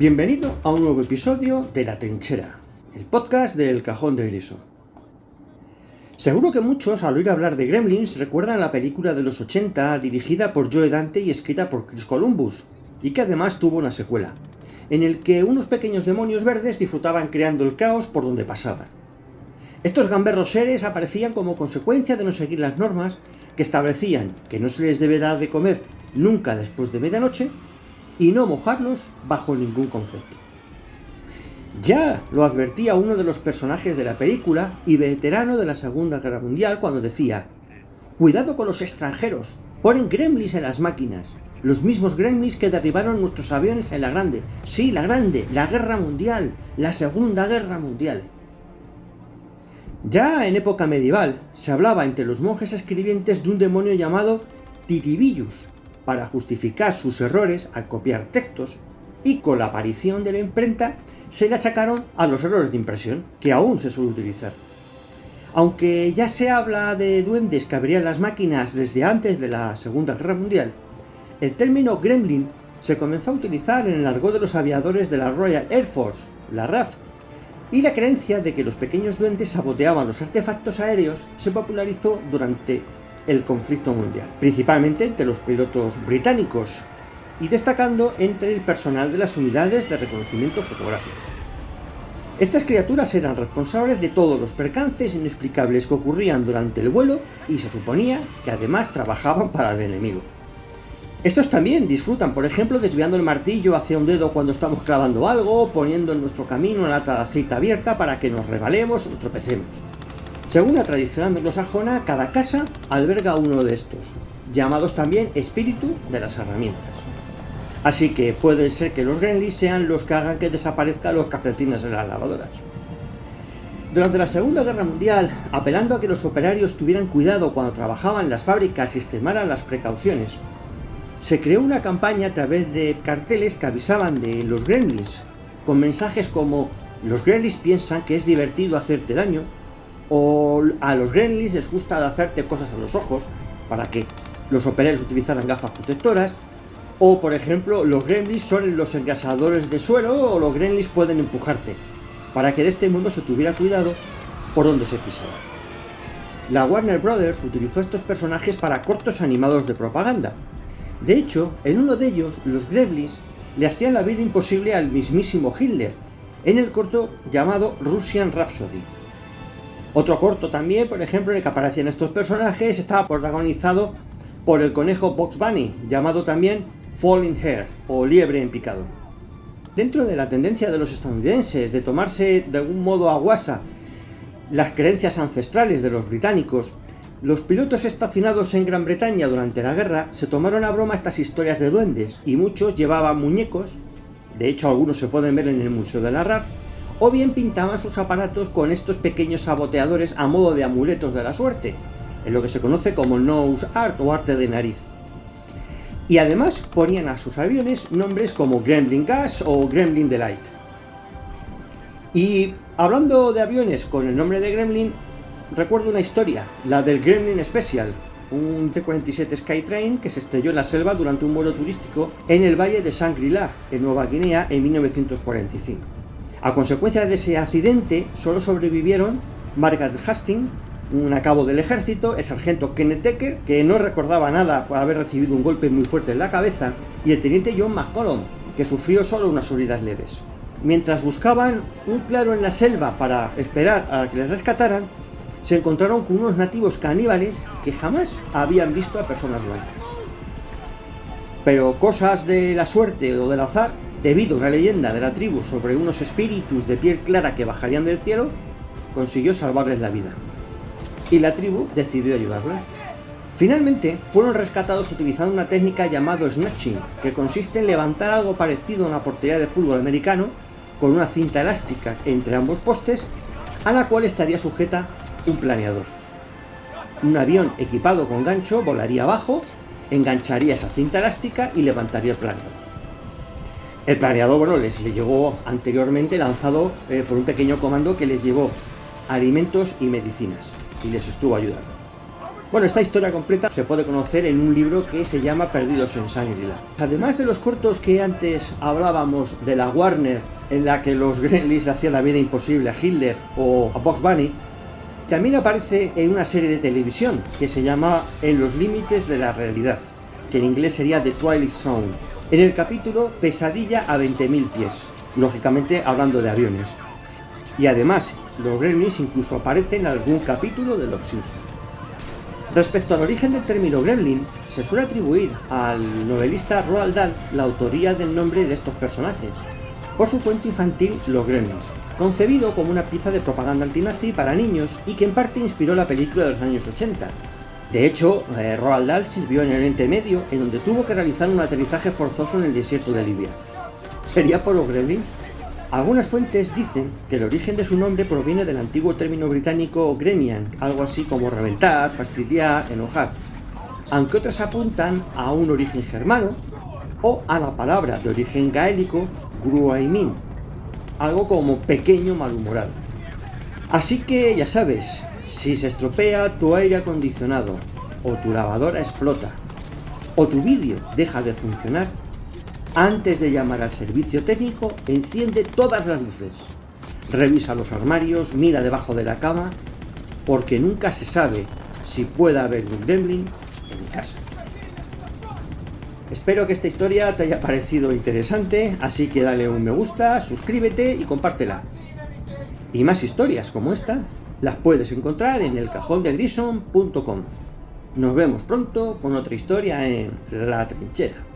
Bienvenido a un nuevo episodio de La Trinchera, el podcast del Cajón de Griso. Seguro que muchos, al oír hablar de Gremlins, recuerdan la película de los 80 dirigida por Joe Dante y escrita por Chris Columbus, y que además tuvo una secuela, en el que unos pequeños demonios verdes disfrutaban creando el caos por donde pasaban. Estos gamberros seres aparecían como consecuencia de no seguir las normas que establecían que no se les debe dar de comer nunca después de medianoche y no mojarlos bajo ningún concepto. Ya lo advertía uno de los personajes de la película y veterano de la Segunda Guerra Mundial cuando decía: «Cuidado con los extranjeros, ponen gremlins en las máquinas, los mismos gremlins que derribaron nuestros aviones en la Grande, sí, la Grande, la Guerra Mundial, la Segunda Guerra Mundial». Ya en época medieval se hablaba entre los monjes escribientes de un demonio llamado Titibillus, para justificar sus errores al copiar textos, y con la aparición de la imprenta se le achacaron a los errores de impresión, que aún se suele utilizar. Aunque ya se habla de duendes que abrían las máquinas desde antes de la Segunda Guerra Mundial, el término gremlin se comenzó a utilizar en el argot de los aviadores de la Royal Air Force, la RAF, y la creencia de que los pequeños duendes saboteaban los artefactos aéreos se popularizó durante el conflicto mundial, principalmente entre los pilotos británicos y destacando entre el personal de las unidades de reconocimiento fotográfico. Estas criaturas eran responsables de todos los percances inexplicables que ocurrían durante el vuelo y se suponía que además trabajaban para el enemigo. Estos también disfrutan, por ejemplo, desviando el martillo hacia un dedo cuando estamos clavando algo, poniendo en nuestro camino una lata de aceite abierta para que nos resbalemos o tropecemos. Según la tradición anglosajona, cada casa alberga uno de estos, llamados también espíritus de las herramientas. Así que puede ser que los gremlins sean los que hagan que desaparezcan los calcetines en las lavadoras. Durante la Segunda Guerra Mundial, apelando a que los operarios tuvieran cuidado cuando trabajaban en las fábricas y extremaran las precauciones, se creó una campaña a través de carteles que avisaban de los gremlins, con mensajes como «Los gremlins piensan que es divertido hacerte daño», o «A los gremlins les gusta hacerte cosas a los ojos», para que los operarios utilizaran gafas protectoras, o por ejemplo «Los gremlins son los engrasadores de suelo» o «Los gremlins pueden empujarte», para que de este modo se tuviera cuidado por donde se pisaba. La Warner Brothers utilizó estos personajes para cortos animados de propaganda. De hecho, en uno de ellos, los gremlins le hacían la vida imposible al mismísimo Hitler, en el corto llamado Russian Rhapsody. Otro corto también, por ejemplo, en el que aparecían estos personajes, estaba protagonizado por el conejo Bugs Bunny, llamado también Falling Hare, o liebre en picado. Dentro de la tendencia de los estadounidenses de tomarse de algún modo a guasa las creencias ancestrales de los británicos, los pilotos estacionados en Gran Bretaña durante la guerra se tomaron a broma estas historias de duendes, y muchos llevaban muñecos, de hecho algunos se pueden ver en el Museo de la RAF, o bien pintaban sus aparatos con estos pequeños saboteadores a modo de amuletos de la suerte, en lo que se conoce como nose art o arte de nariz. Y además ponían a sus aviones nombres como Gremlin Gas o Gremlin Delight. Y hablando de aviones con el nombre de Gremlin, recuerdo una historia, la del Gremlin Special, un T-47 Skytrain que se estrelló en la selva durante un vuelo turístico en el valle de Shangri-La, en Nueva Guinea, en 1945. A consecuencia de ese accidente, solo sobrevivieron Margaret Hastings, un a cabo del ejército, el sargento Kenneth Decker, que no recordaba nada por haber recibido un golpe muy fuerte en la cabeza, y el teniente John McCollum, que sufrió solo unas heridas leves. Mientras buscaban un claro en la selva para esperar a que les rescataran, se encontraron con unos nativos caníbales que jamás habían visto a personas blancas. Pero cosas de la suerte o del azar, debido a una leyenda de la tribu sobre unos espíritus de piel clara que bajarían del cielo, consiguió salvarles la vida. Y la tribu decidió ayudarlos. Finalmente, fueron rescatados utilizando una técnica llamada snatching, que consiste en levantar algo parecido a una portería de fútbol americano con una cinta elástica entre ambos postes, a la cual estaría sujeta un planeador. Un avión equipado con gancho volaría abajo, engancharía esa cinta elástica y levantaría el planeador. El planeador, les llegó anteriormente lanzado por un pequeño comando que les llevó alimentos y medicinas y les estuvo ayudando. Bueno, esta historia completa se puede conocer en un libro que se llama Perdidos en Shangri-La. Además de los cortos que antes hablábamos de la Warner, en la que los Gremlins le hacían la vida imposible a Hitler o a Bugs Bunny, también aparece en una serie de televisión que se llama En los límites de la realidad, que en inglés sería The Twilight Zone, en el capítulo Pesadilla a 20.000 pies, lógicamente hablando de aviones. Y además, los Gremlins incluso aparecen en algún capítulo de Los Simpsons. Respecto al origen del término Gremlin, se suele atribuir al novelista Roald Dahl la autoría del nombre de estos personajes, por su cuento infantil Los Gremlins, concebido como una pieza de propaganda antinazi para niños y que en parte inspiró la película de los años 80. De hecho, Roald Dahl sirvió en el Oriente Medio, en donde tuvo que realizar un aterrizaje forzoso en el desierto de Libia. ¿Sería por los Gremlins? Algunas fuentes dicen que el origen de su nombre proviene del antiguo término británico gremian, algo así como reventar, fastidiar, enojar, aunque otras apuntan a un origen germano o a la palabra de origen gaélico gruaimin, algo como pequeño malhumorado. Así que ya sabes, si se estropea tu aire acondicionado, o tu lavadora explota, o tu vídeo deja de funcionar, antes de llamar al servicio técnico, enciende todas las luces. Revisa los armarios, mira debajo de la cama, porque nunca se sabe si puede haber un gremlin en casa. Espero que esta historia te haya parecido interesante, así que dale un me gusta, suscríbete y compártela. Y más historias como esta las puedes encontrar en elcajondegrison.com. Nos vemos pronto con otra historia en La Trinchera.